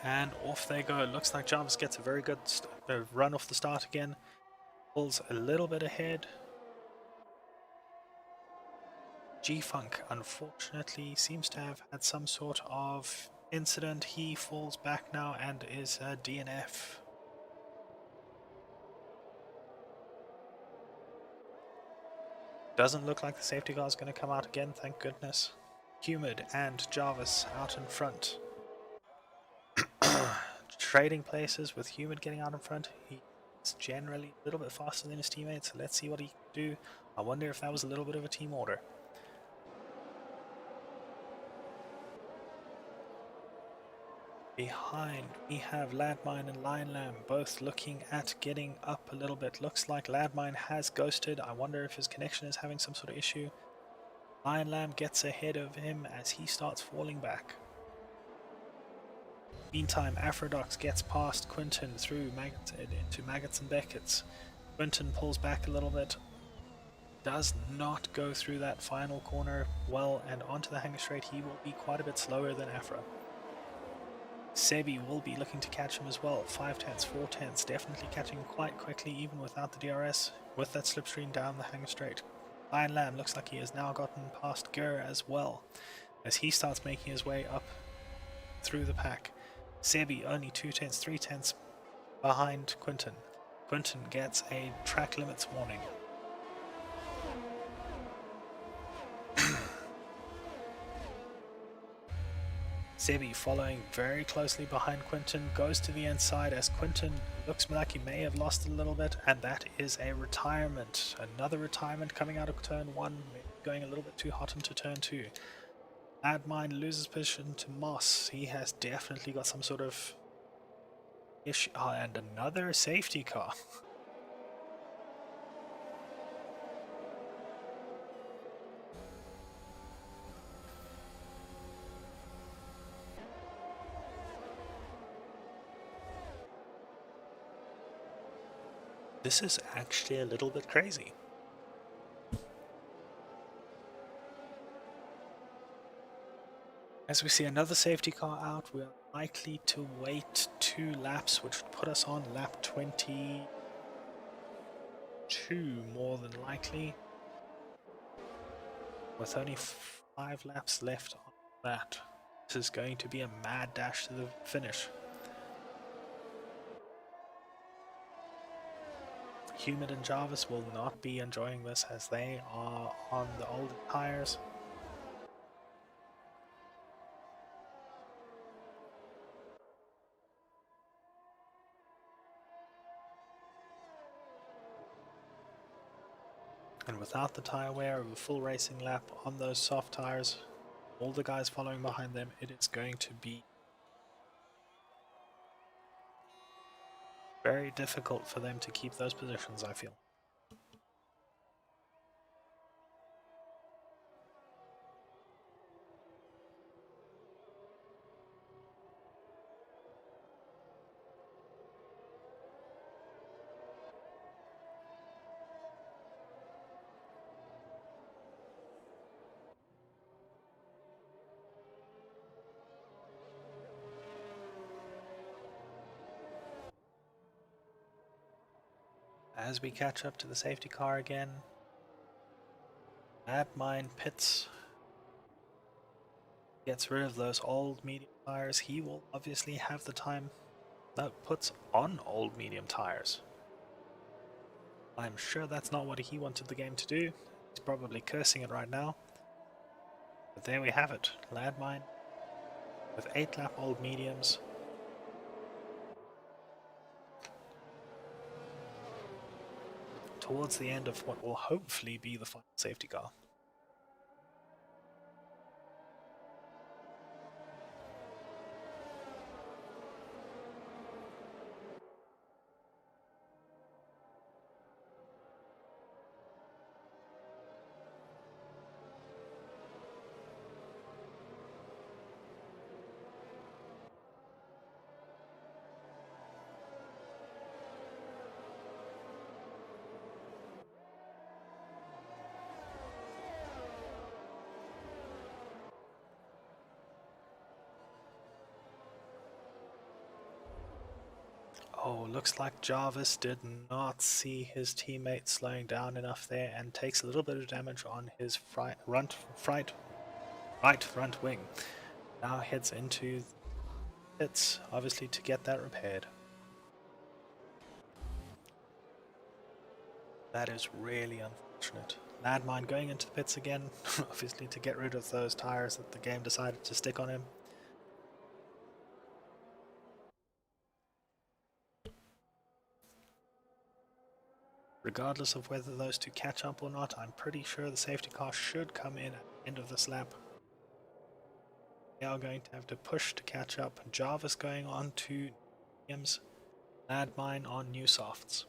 And off they go. It looks like Jarvis gets a very good run off the start again. Pulls a little bit ahead. G-Funk, unfortunately, seems to have had some sort of incident. He falls back now and is a DNF. Doesn't look like the safety car is going to come out again, thank goodness. Humid and Jarvis out in front. Trading places with Humid getting out in front. He's generally a little bit faster than his teammates, so let's see what he can do. I wonder if that was a little bit of a team order. Behind, we have Ladmine and Lion Lamb both looking at getting up a little bit. Looks like Ladmine has ghosted. I wonder if his connection is having some sort of issue. Lion Lamb gets ahead of him as he starts falling back. Meantime, Afrodox gets past Quinton through into Maggots and Beckett's. Quinton pulls back a little bit. Does not go through that final corner well, and onto the hanger straight. He will be quite a bit slower than Afro. Sebi will be looking to catch him as well. 5 tenths, 4 tenths, definitely catching him quite quickly even without the DRS, with that slipstream down the hanger straight. Lion Lamb looks like he has now gotten past Gur as well, as he starts making his way up through the pack. Sebi only 2 tenths, 3 tenths behind Quinton. Quinton gets a track limits warning. Sebi following very closely behind Quinton, goes to the inside as Quinton looks like he may have lost a little bit, and that is a retirement. Another retirement coming out of turn 1, going a little bit too hot into turn 2. Ladmine loses position to Moss. He has definitely got some sort of issue. Oh, and another safety car. This is actually a little bit crazy. As we see another safety car out, we are likely to wait 2 laps, which would put us on lap 22 more than likely, with only 5 laps left on that. This is going to be a mad dash to the finish. Humid and Jarvis will not be enjoying this as they are on the older tires. And without the tire wear of a full racing lap on those soft tires, all the guys following behind them, it is going to be very difficult for them to keep those positions, I feel. As we catch up to the safety car again, Ladmine pits, gets rid of those old medium tires. He will obviously have the time. No, puts on old medium tires. I'm sure that's not what he wanted the game to do. He's probably cursing it right now. But there we have it. Landmine with 8-lap-old mediums. Towards the end of what will hopefully be the final safety car. Oh, looks like Jarvis did not see his teammate slowing down enough there and takes a little bit of damage on his right front wing. Now heads into pits, obviously to get that repaired. That is really unfortunate. Landmine going into the pits again, obviously to get rid of those tires that the game decided to stick on him. Regardless of whether those two catch up or not, I'm pretty sure the safety car should come in at the end of this lap. They are going to have to push to catch up. Jarvis going on to mediums, Landmine on new softs.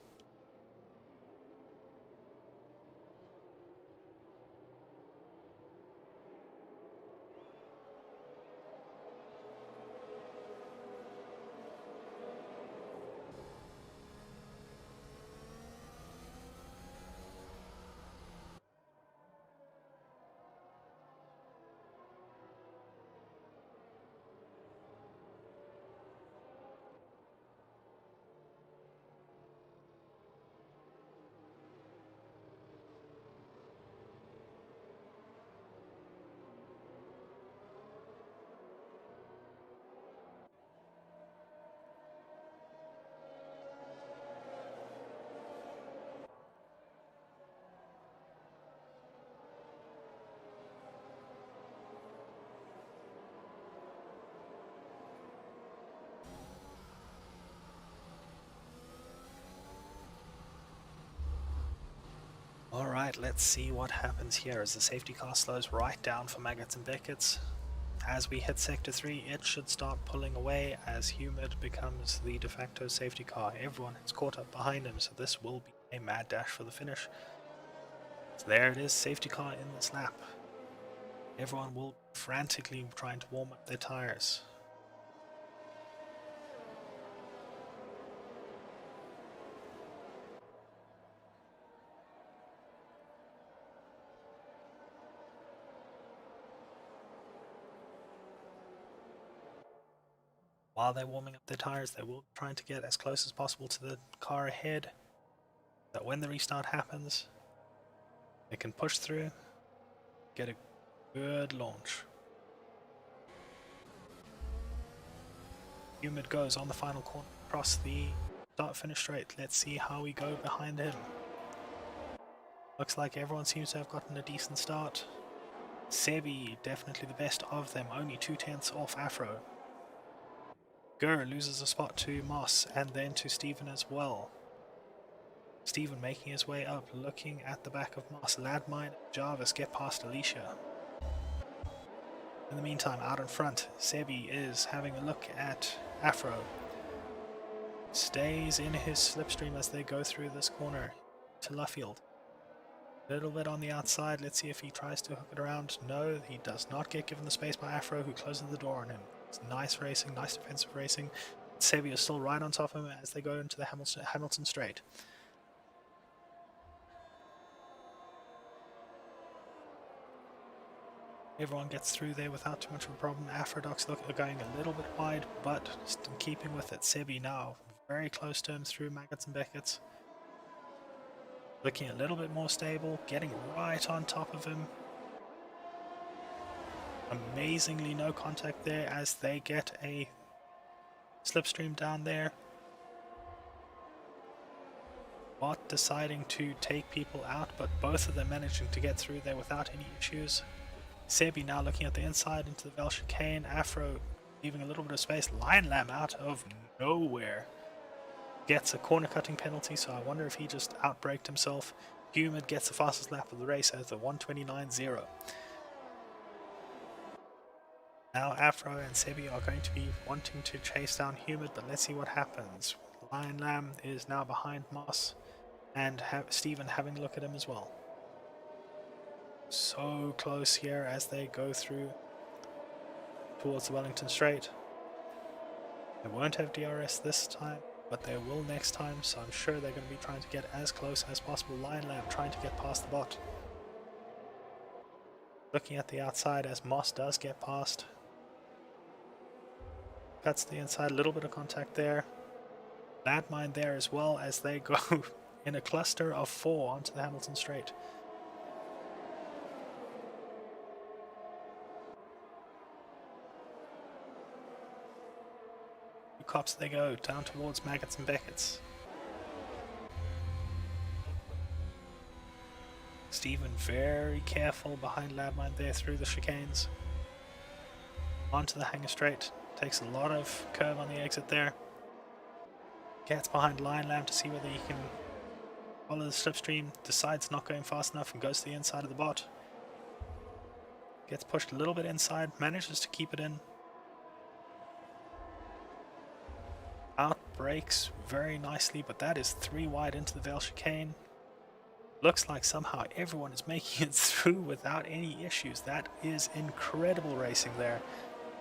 Alright, let's see what happens here as the safety car slows right down for Maggots and Beckett's. As we hit Sector 3, it should start pulling away as Humid becomes the de facto safety car. Everyone has caught up behind him, so this will be a mad dash for the finish. So there it is, safety car in this lap. Everyone will be frantically trying to warm up their tires. While they're warming up their tires, they will be trying to get as close as possible to the car ahead, that when the restart happens, they can push through, get a good launch. Humid goes on the final corner across the start-finish straight. Let's see how we go behind him. Looks like everyone seems to have gotten a decent start. Sebi, definitely the best of them, only 2/10 off Afro. Gur loses a spot to Moss and then to Steven as well. Steven making his way up, looking at the back of Moss. Landmine and Jarvis get past Alicia. In the meantime, out in front, Sebi is having a look at Afro. Stays in his slipstream as they go through this corner to Luffield. A little bit on the outside, let's see if he tries to hook it around. No, he does not get given the space by Afro, who closes the door on him. It's nice racing, nice defensive racing. Sebi is still right on top of him as they go into the Hamilton straight. Everyone gets through there without too much of a problem. Afrodox going a little bit wide, but still keeping with it. Sebi now very close to him through Maggots and Beckett's. Looking a little bit more stable, getting right on top of him. Amazingly no contact there as they get a slipstream down there. Bot deciding to take people out, but both of them managing to get through there without any issues. Sebi now looking at the inside into the Vel chicane. Afro leaving a little bit of space. Lion Lamb out of nowhere gets a corner cutting penalty, so I wonder if he just outbraked himself. Humid gets the fastest lap of the race at the 1:29.0. Now Afro and Sebi are going to be wanting to chase down Humid, but let's see what happens. Lion Lamb is now behind Moss, and Steven having a look at him as well. So close here as they go through towards the Wellington Straight. They won't have DRS this time, but they will next time, so I'm sure they're going to be trying to get as close as possible. Lion Lamb trying to get past the bot. Looking at the outside as Moss does get past. Cuts the inside, a little bit of contact there. Landmine there as well as they go in a cluster of 4 onto the Hamilton Straight. Cops they go down towards Maggots and Beckett's. Steven very careful behind Landmine there through the chicanes. Onto the Hanger Straight. Takes a lot of curve on the exit there. Gets behind Lion Lamb to see whether he can follow the slipstream. Decides not going fast enough and goes to the inside of the bot. Gets pushed a little bit inside. Manages to keep it in. Outbreaks very nicely, but that is 3 wide into the Vale chicane. Looks like somehow everyone is making it through without any issues. That is incredible racing there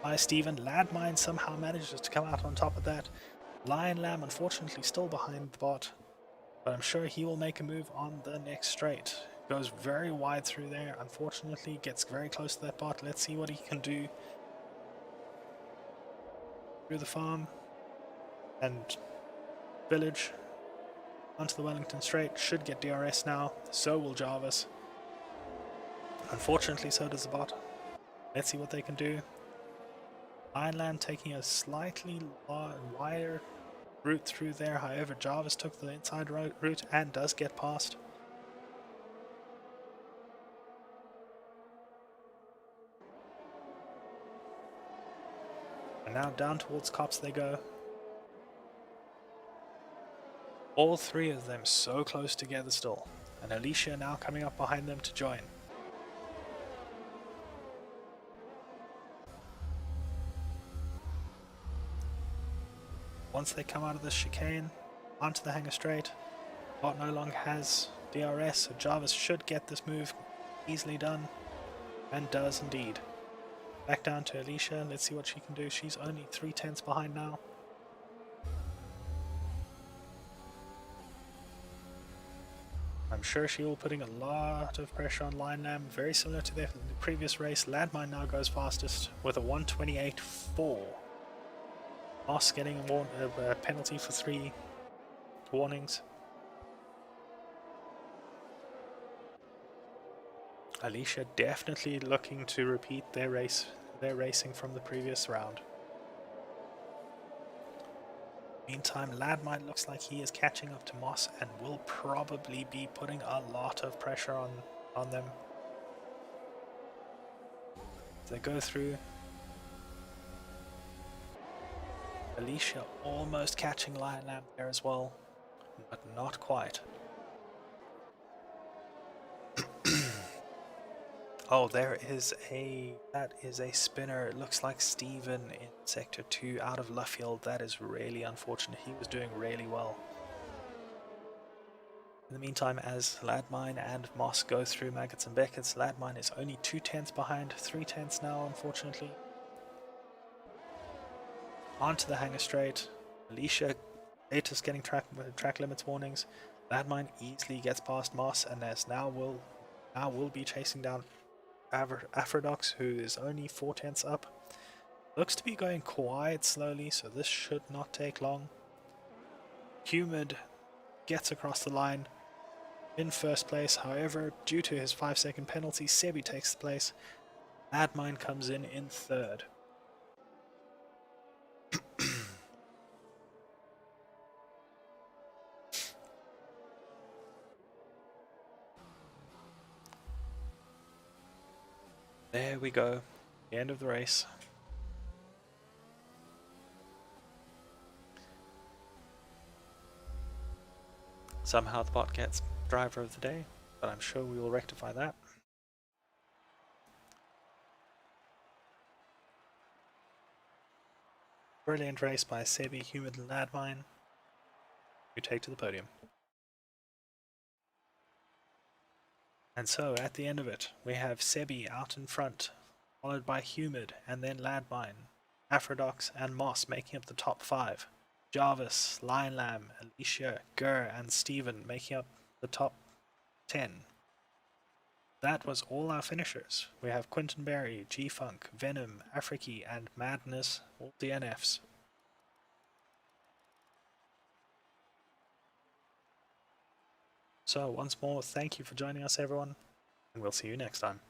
by Steven. Landmine somehow manages to come out on top of that. Lion Lamb unfortunately still behind the bot, but I'm sure he will make a move on the next straight. Goes very wide through there, unfortunately gets very close to that bot. Let's see what he can do through the farm and village onto the Wellington Straight. Should get DRS now, so will Jarvis. Unfortunately so does the bot. Let's see what they can do. Lion Lamb taking a slightly wider route through there, however Jarvis took the inside route and does get past. And now down towards Cops they go. All 3 of them so close together still, and Alicia now coming up behind them to join. Once they come out of the chicane, onto the Hanger Straight, bot no longer has DRS, so Jarvis should get this move easily done, and does indeed. Back down to Alicia, let's see what she can do. She's only 3/10 behind now. I'm sure she will be putting a lot of pressure on Lion Lamb, very similar to the previous race. Landmine now goes fastest with a 1:28.4. Moss getting a penalty for 3 warnings. Alicia definitely looking to repeat their racing from the previous round. Meantime, Landmine looks like he is catching up to Moss and will probably be putting a lot of pressure on them. As they go through. Alicia almost catching Lion Lamb there as well, but not quite. Oh, that is a spinner. It looks like Steven in sector 2 out of Luffield. That is really unfortunate. He was doing really well. In the meantime, as Landmine and Moss go through Maggots and Beckett's, Landmine is only 2/10 behind, 3/10 now, unfortunately. Onto the Hanger Straight. Alicia Atus getting track limits warnings. Landmine easily gets past Moss, and as now will be chasing down Afrodox, who is only 4/10 up. Looks to be going quite slowly, so this should not take long. Humid gets across the line in first place, however, due to his 5-second penalty, Sebi takes the place. Landmine comes in 3rd. There we go. The end of the race. Somehow the bot gets driver of the day, but I'm sure we will rectify that. Brilliant race by Sebi, Humid and Ladmine, who take to the podium. And so, at the end of it, we have Sebi out in front, followed by Humid and then Ladmine, Aphrodox and Moss making up the top 5. Jarvis, Lion Lamb, Alicia, Gur and Steven making up the top 10. That was all our finishers. We have Quinton Berry, G-Funk, Venom, Afriki and Madness, all DNFs. So once more, thank you for joining us everyone, and we'll see you next time.